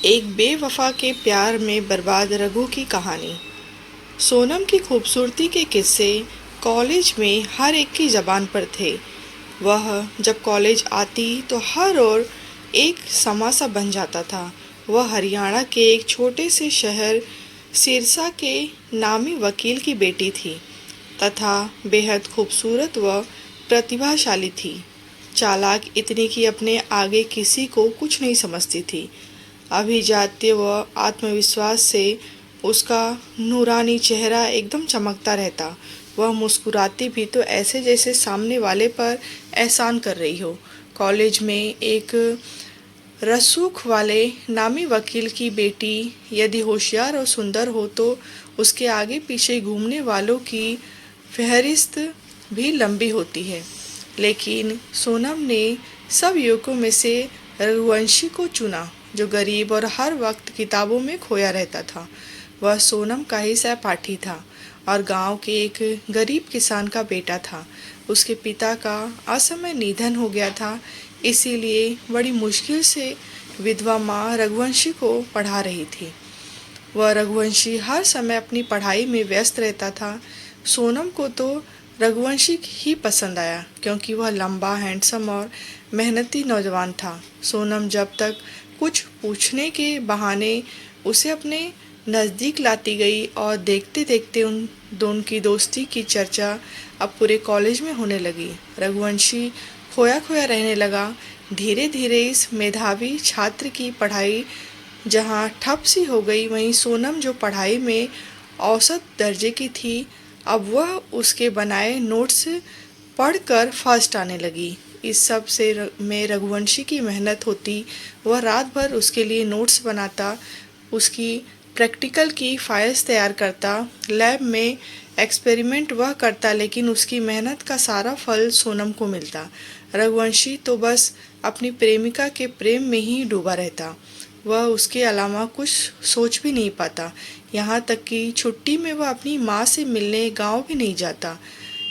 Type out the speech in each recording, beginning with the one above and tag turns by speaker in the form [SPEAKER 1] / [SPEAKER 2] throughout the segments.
[SPEAKER 1] एक बेवफा के प्यार में बर्बाद रघु की कहानी। सोनम की खूबसूरती के किस्से कॉलेज में हर एक की ज़बान पर थे। वह जब कॉलेज आती तो हर ओर एक समा सा बन जाता था। वह हरियाणा के एक छोटे से शहर सिरसा के नामी वकील की बेटी थी तथा बेहद खूबसूरत व प्रतिभाशाली थी। चालाक इतनी कि अपने आगे किसी को कुछ नहीं समझती थी। अभिजात्य व आत्मविश्वास से उसका नूरानी चेहरा एकदम चमकता रहता। वह मुस्कुराती भी तो ऐसे जैसे सामने वाले पर एहसान कर रही हो। कॉलेज में एक रसूख वाले नामी वकील की बेटी यदि होशियार और सुंदर हो तो उसके आगे पीछे घूमने वालों की फहरिस्त भी लंबी होती है। लेकिन सोनम ने सब युवकों में से रघुवंशी को चुना, जो गरीब और हर वक्त किताबों में खोया रहता था। वह सोनम का ही सहपाठी था और गांव के एक गरीब किसान का बेटा था। उसके पिता का असमय निधन हो गया था, इसीलिए बड़ी मुश्किल से विधवा माँ रघुवंशी को पढ़ा रही थी। वह रघुवंशी हर समय अपनी पढ़ाई में व्यस्त रहता था। सोनम को तो रघुवंशी ही पसंद आया क्योंकि वह लंबा, हैंडसम और मेहनती नौजवान था। सोनम जब तक कुछ पूछने के बहाने उसे अपने नज़दीक लाती गई और देखते देखते उन दोनों की दोस्ती की चर्चा अब पूरे कॉलेज में होने लगी। रघुवंशी खोया खोया रहने लगा। धीरे धीरे इस मेधावी छात्र की पढ़ाई जहाँ ठप सी हो गई, वहीं सोनम जो पढ़ाई में औसत दर्जे की थी, अब वह उसके बनाए नोट्स पढ़कर फर्स्ट आने लगी। इस सब से में रघुवंशी की मेहनत होती। वह रात भर उसके लिए नोट्स बनाता, उसकी प्रैक्टिकल की फाइल्स तैयार करता, लैब में एक्सपेरिमेंट वह करता, लेकिन उसकी मेहनत का सारा फल सोनम को मिलता। रघुवंशी तो बस अपनी प्रेमिका के प्रेम में ही डूबा रहता। वह उसके अलावा कुछ सोच भी नहीं पाता। यहाँ तक कि छुट्टी में वह अपनी माँ से मिलने गांव भी नहीं जाता।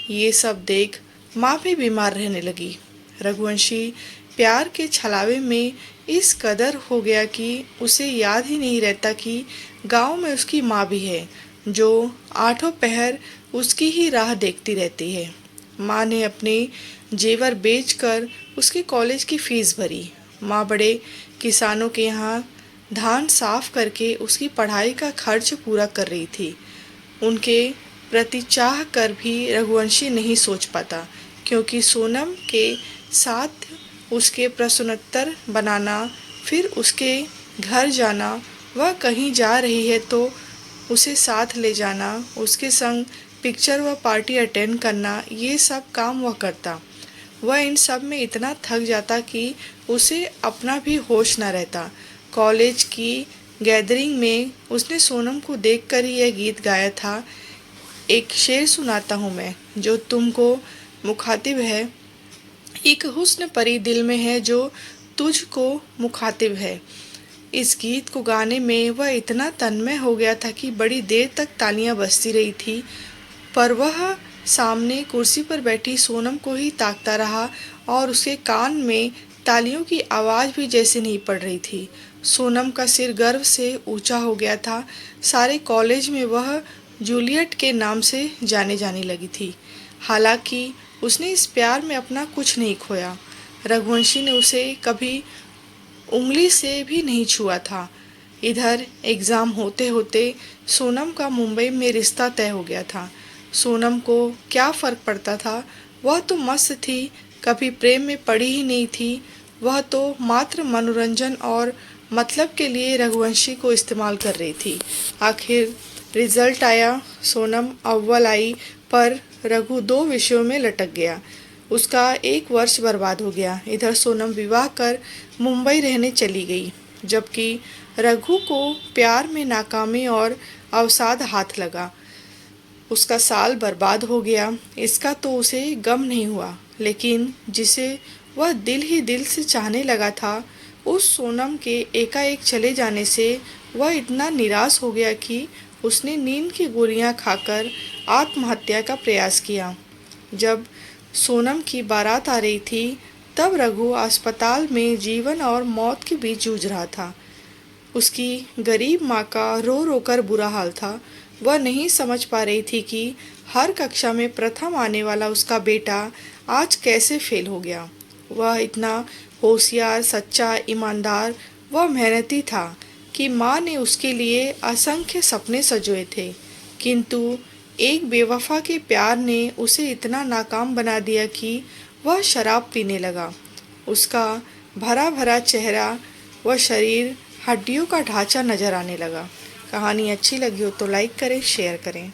[SPEAKER 1] ये सब देख माँ भी बीमार रहने लगी। रघुवंशी प्यार के छलावे में इस कदर हो गया कि उसे याद ही नहीं रहता कि गांव में उसकी माँ भी है, जो आठों पहर उसकी ही राह देखती रहती है। माँ ने अपने जेवर बेचकर उसके कॉलेज की फीस भरी। माँ बड़े किसानों के यहाँ धान साफ करके उसकी पढ़ाई का खर्च पूरा कर रही थी। उनके प्रति चाह कर भी रघुवंशी नहीं सोच पाता, क्योंकि सोनम के साथ उसके प्रश्नोत्तर बनाना, फिर उसके घर जाना, वह कहीं जा रही है तो उसे साथ ले जाना, उसके संग पिक्चर व पार्टी अटेंड करना, ये सब काम वह करता। वह इन सब में इतना थक जाता कि उसे अपना भी होश न रहता। कॉलेज की गैदरिंग में उसने सोनम को देखकर ही यह गीत गाया था, एक शेर सुनाता हूँ मैं, जो तुमको मुखातिब है। एक हुस्न परी दिल में है जो तुझको मुखातिब है। इस गीत को गाने में वह इतना तन्मय हो गया था कि बड़ी देर तक तालियां बजती रही थी, पर वह सामने कुर्सी पर बैठी सोनम को ही ताकता रहा और उसके कान में तालियों की आवाज़ भी जैसे नहीं पड़ रही थी। सोनम का सिर गर्व से ऊंचा हो गया था। सारे कॉलेज में वह जूलियट के नाम से जाने जाने लगी थी। हालांकि उसने इस प्यार में अपना कुछ नहीं खोया। रघुवंशी ने उसे कभी उंगली से भी नहीं छुआ था। इधर एग्ज़ाम होते होते सोनम का मुंबई में रिश्ता तय हो गया था। सोनम को क्या फ़र्क पड़ता था, वह तो मस्त थी, कभी प्रेम में पड़ी ही नहीं थी। वह तो मात्र मनोरंजन और मतलब के लिए रघुवंशी को इस्तेमाल कर रही थी। आखिर रिजल्ट आया, सोनम अव्वल आई, पर रघु 2 विषयों में लटक गया। उसका 1 वर्ष बर्बाद हो गया। इधर सोनम विवाह कर मुंबई रहने चली गई, जबकि रघु को प्यार में नाकामी और अवसाद हाथ लगा। उसका साल बर्बाद हो गया। इसका तो उसे गम नहीं हुआ, लेकिन जिसे वह दिल ही दिल से चाहने लगा था, उस सोनम के एकाएक चले जाने से वह इतना निराश हो गया कि उसने नींद की गोलियां खाकर आत्महत्या का प्रयास किया। जब सोनम की बारात आ रही थी, तब रघु अस्पताल में जीवन और मौत के बीच जूझ रहा था। उसकी गरीब माँ का रो रो कर बुरा हाल था। वह नहीं समझ पा रही थी कि हर कक्षा में प्रथम आने वाला उसका बेटा आज कैसे फेल हो गया। वह इतना होशियार, सच्चा, ईमानदार व मेहनती था कि माँ ने उसके लिए असंख्य सपने सजोए थे, किंतु एक बेवफा के प्यार ने उसे इतना नाकाम बना दिया कि वह शराब पीने लगा। उसका भरा भरा चेहरा व शरीर हड्डियों का ढांचा नजर आने लगा। कहानी अच्छी लगी हो तो लाइक करें, शेयर करें।